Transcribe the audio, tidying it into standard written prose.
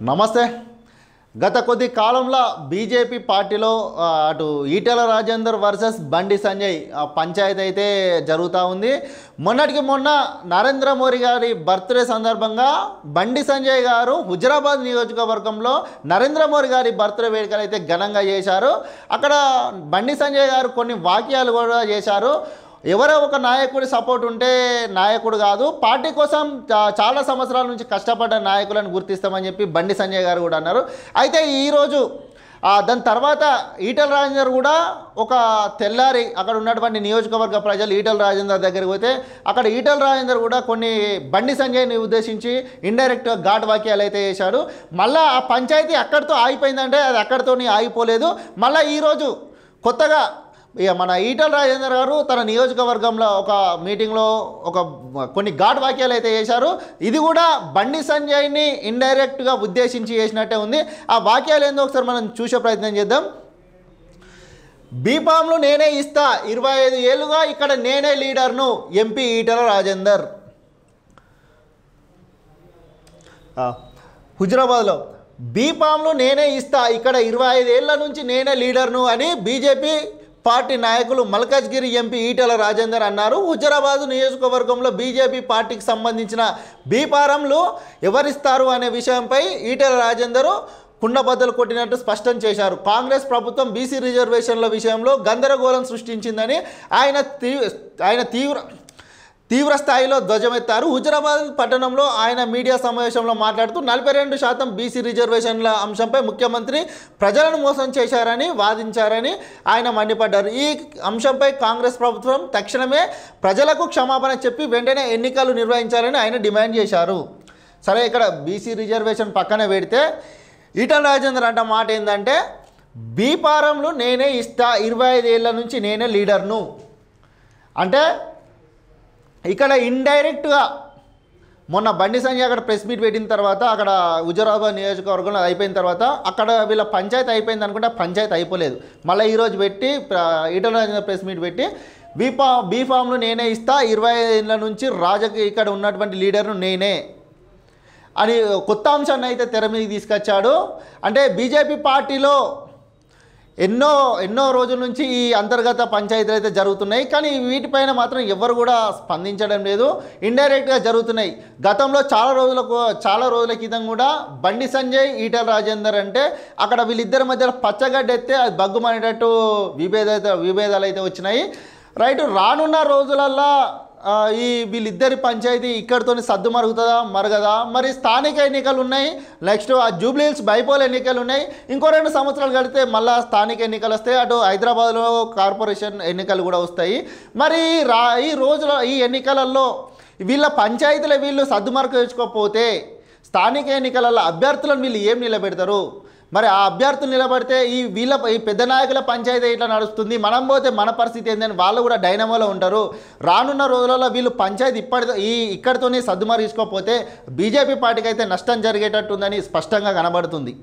నమస్తే. గత కొద్ది కాలంలో బీజేపీ పార్టీలో అటు ఈటెల రాజేందర్ వర్సెస్ బండి సంజయ్ పంచాయతీ అయితే జరుగుతూ ఉంది. మొన్నటికి మొన్న నరేంద్ర మోడీ గారి బర్త్డే సందర్భంగా బండి సంజయ్ గారు హుజరాబాద్ నియోజకవర్గంలో నరేంద్ర మోడీ గారి బర్త్డే వేడుకలు అయితే ఘనంగా చేశారు. అక్కడ బండి సంజయ్ గారు కొన్ని వాక్యాలు కూడా చేశారు. ఎవరో ఒక నాయకుడి సపోర్ట్ ఉంటే నాయకుడు కాదు, పార్టీ కోసం చాలా సంవత్సరాల నుంచి కష్టపడ్డ నాయకులను గుర్తిస్తామని చెప్పి బండి సంజయ్ గారు కూడా అన్నారు. అయితే ఈరోజు దాని తర్వాత ఈటెల రాజేందర్ కూడా ఒక తెల్లారి అక్కడ ఉన్నటువంటి నియోజకవర్గ ప్రజలు ఈటెల రాజేందర్ దగ్గరికి పోతే అక్కడ ఈటెల రాజేందర్ కూడా కొన్ని బండి సంజయ్ని ఉద్దేశించి ఇండైరెక్ట్గా ఘాట్ వాక్యాలు అయితే చేశాడు. మళ్ళీ ఆ పంచాయతీ అక్కడితో ఆగిపోయిందంటే అది అక్కడితో ఆగిపోలేదు. మళ్ళీ ఈరోజు కొత్తగా ఇక మన ఈటెల రాజేందర్ గారు తన నియోజకవర్గంలో ఒక మీటింగ్లో కొన్ని ఘాట్ వాక్యాలు అయితే చేశారు. ఇది కూడా బండి సంజయ్ని ఇండైరెక్ట్గా ఉద్దేశించి చేసినట్టే ఉంది. ఆ వాక్యాలు ఏందో ఒకసారి మనం చూసే ప్రయత్నం చేద్దాం. బీఫామ్లు నేనే ఇస్తా, 25 ఏళ్ళుగా ఇక్కడ నేనే లీడర్ను, ఎంపీ ఈటెల రాజేందర్. హుజరాబాద్లో బీఫామ్లు నేనే ఇస్తా, ఇక్కడ 25 ఏళ్ళ నుంచి నేనే లీడర్ను అని బీజేపీ పార్టీ నాయకులు మల్కాజ్గిరి ఎంపీ ఈటెల రాజేందర్ అన్నారు. హుజరాబాద్ నియోజకవర్గంలో బీజేపీ పార్టీకి సంబంధించిన బీఫారంలు ఎవరిస్తారు అనే విషయంపై ఈటెల రాజేందర్ కుండబద్దలు కొట్టినట్టు స్పష్టం చేశారు. కాంగ్రెస్ ప్రభుత్వం బీసీ రిజర్వేషన్ల విషయంలో గందరగోళం సృష్టించిందని ఆయన తీవ్ర స్థాయిలో ధ్వజమెత్తారు. హుజరాబాద్ పట్టణంలో ఆయన మీడియా సమావేశంలో మాట్లాడుతూ 42% బీసీ రిజర్వేషన్ల అంశంపై ముఖ్యమంత్రి ప్రజలను మోసం చేశారని వాదించారని ఆయన మండిపడ్డారు. ఈ అంశంపై కాంగ్రెస్ ప్రభుత్వం తక్షణమే ప్రజలకు క్షమాపణ చెప్పి వెంటనే ఎన్నికలు నిర్వహించాలని ఆయన డిమాండ్ చేశారు. సరే, ఇక్కడ బీసీ రిజర్వేషన్ పక్కన పెడితే ఈటెల రాజేందర్ అంట మాట ఏంటంటే బీఫారంలు నేనే ఇస్తా, 25 ఏళ్ళ నుంచి నేనే లీడర్ను అంటే ఇక్కడ ఇండైరెక్ట్గా మొన్న బండి సంజయ్ అక్కడ ప్రెస్ మీట్ పెట్టిన తర్వాత అక్కడ హుజరాబాద్ నియోజకవర్గంలో అయిపోయిన తర్వాత అక్కడ వీళ్ళ పంచాయతీ అయిపోయింది అనుకుంటే పంచాయతీ అయిపోలేదు. మళ్ళీ ఈరోజు పెట్టి ఈటెల రాజేందర్ ప్రెస్ మీట్ పెట్టి బీఫామ్లు నేనే ఇస్తా, 25 ఏళ్ళ నుంచి ఇక్కడ ఉన్నటువంటి లీడర్ను నేనే అని కొత్త అంశాన్ని అయితే తెర మీదకి తీసుకొచ్చాడు. అంటే బీజేపీ పార్టీలో ఎన్నో రోజుల నుంచి ఈ అంతర్గత పంచాయతీలు అయితే జరుగుతున్నాయి, కానీ వీటిపైన మాత్రం ఎవరు కూడా స్పందించడం లేదు, ఇండైరెక్ట్గా జరుగుతున్నాయి. గతంలో చాలా రోజుల క్రితం కూడా బండి సంజయ్ ఈటెల రాజేందర్ అంటే అక్కడ వీళ్ళిద్దరి మధ్యలో పచ్చగడ్డెత్తే అది బగ్గుమనేటట్టు విభేదాలు అయితే వచ్చినాయి. రైట్, రానున్న రోజులల్లో వీళ్ళిద్దరి పంచాయతీ ఇక్కడితో సద్దు మరగదా? మరి స్థానిక ఎన్నికలు ఉన్నాయి, నెక్స్ట్ ఆ జూబ్లీ హిల్స్ బైపోల్ ఎన్నికలు ఉన్నాయి, ఇంకో 2 సంవత్సరాలు గడితే మళ్ళీ స్థానిక ఎన్నికలు వస్తాయి, అటు హైదరాబాద్లో కార్పొరేషన్ ఎన్నికలు కూడా వస్తాయి. మరి ఈ ఎన్నికలలో వీళ్ళ పంచాయతీలో వీళ్ళు సద్దుమరుగు తెచ్చుకోకపోతే స్థానిక ఎన్నికలలో అభ్యర్థులను వీళ్ళు ఏం నిలబెడతారు? మరి ఆ అభ్యర్థులు నిలబడితే ఈ పెద్ద నాయకుల పంచాయతీ ఇట్లా నడుస్తుంది, మనం పోతే మన పరిస్థితి ఏందని వాళ్ళు కూడా డైనమోలో ఉంటారు. రానున్న రోజులలో వీళ్ళు పంచాయతీ ఇక్కడితోనే సర్దుమరుగు తీసుకోకపోతే బీజేపీ పార్టీకి అయితే నష్టం జరిగేటట్టుందని స్పష్టంగా కనబడుతుంది.